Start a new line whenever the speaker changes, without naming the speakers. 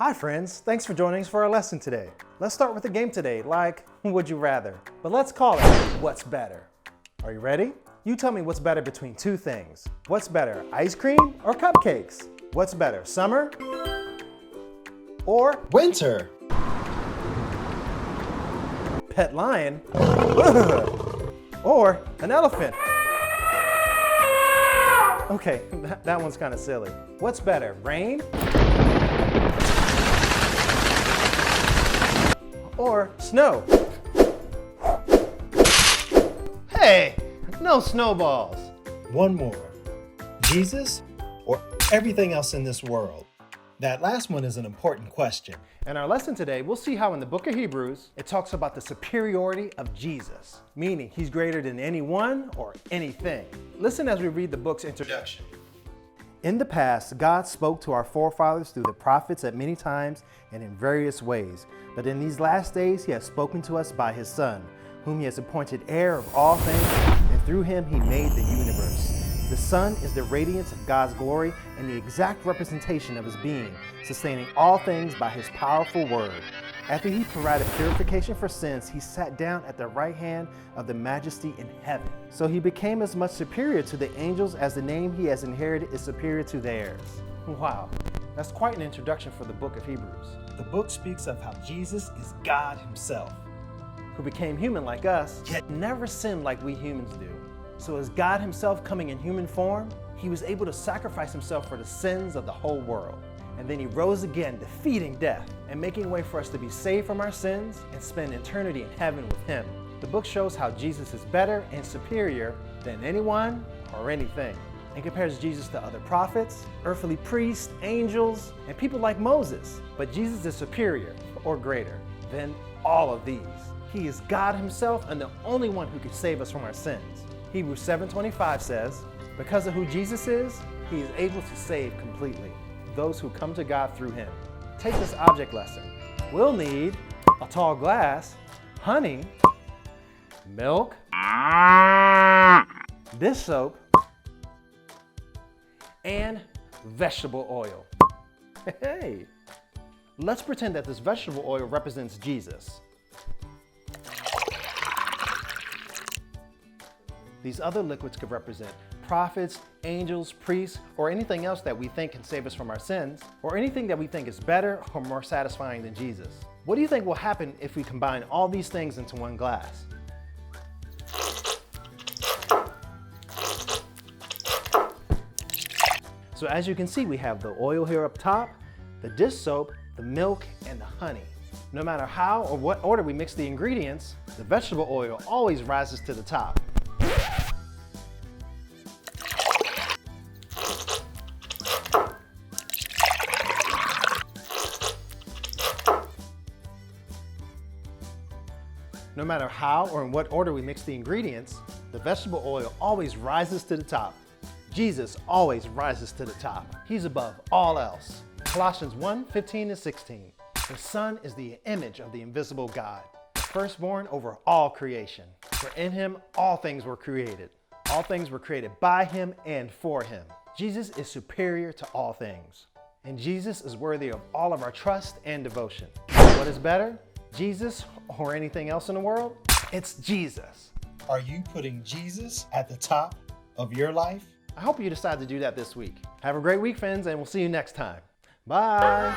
Hi friends, thanks for joining us for our lesson today. Let's start with a game today, like Would You Rather? But let's call it What's Better? Are you ready? You tell me what's better between two things. What's better, ice cream or cupcakes? What's better, summer or
winter?
Pet lion or an elephant? Okay, that one's kind of silly. What's better, rain or snow? Hey, no snowballs.
One more. Jesus or everything else in this world? That last one is an important question.
In our lesson today, we'll see how in the book of Hebrews, it talks about the superiority of Jesus, meaning he's greater than anyone or anything. Listen as we read the book's introduction. In the past, God spoke to our forefathers through the prophets at many times and in various ways. But in these last days, he has spoken to us by his Son, whom he has appointed heir of all things, and through him he made the universe. The Son is the radiance of God's glory and the exact representation of his being, sustaining all things by his powerful word. After he provided purification for sins, he sat down at the right hand of the majesty in heaven. So he became as much superior to the angels as the name he has inherited is superior to theirs. Wow, that's quite an introduction for the book of Hebrews.
The book speaks of how Jesus is God himself,
who became human like us, yet never sinned like we humans do. So as God himself coming in human form, he was able to sacrifice himself for the sins of the whole world. And then he rose again, defeating death and making way for us to be saved from our sins and spend eternity in heaven with him. The book shows how Jesus is better and superior than anyone or anything, and compares Jesus to other prophets, earthly priests, angels, and people like Moses. But Jesus is superior or greater than all of these. He is God himself and the only one who can save us from our sins. Hebrews 7:25 says, because of who Jesus is, he is able to save completely those who come to God through him. Take this object lesson. We'll need a tall glass, honey, milk, dish soap, and vegetable oil. Hey, let's pretend that this vegetable oil represents Jesus. These other liquids could represent prophets, angels, priests, or anything else that we think can save us from our sins, or anything that we think is better or more satisfying than Jesus. What do you think will happen if we combine all these things into one glass? So as you can see, we have the oil here up top, the dish soap, the milk, and the honey. No matter how or what order we mix the ingredients, the vegetable oil always rises to the top. No matter how or in what order we mix the ingredients, the vegetable oil always rises to the top. Jesus always rises to the top. He's above all else. Colossians 1:15-16. The Son is the image of the invisible God, the firstborn over all creation. For in him all things were created. All things were created by him and for him. Jesus is superior to all things. And Jesus is worthy of all of our trust and devotion. What is better? Jesus or anything else in the world? It's Jesus.
Are you putting Jesus at the top of your life?
I hope you decide to do that this week. Have a great week, friends, and we'll see you next time. Bye.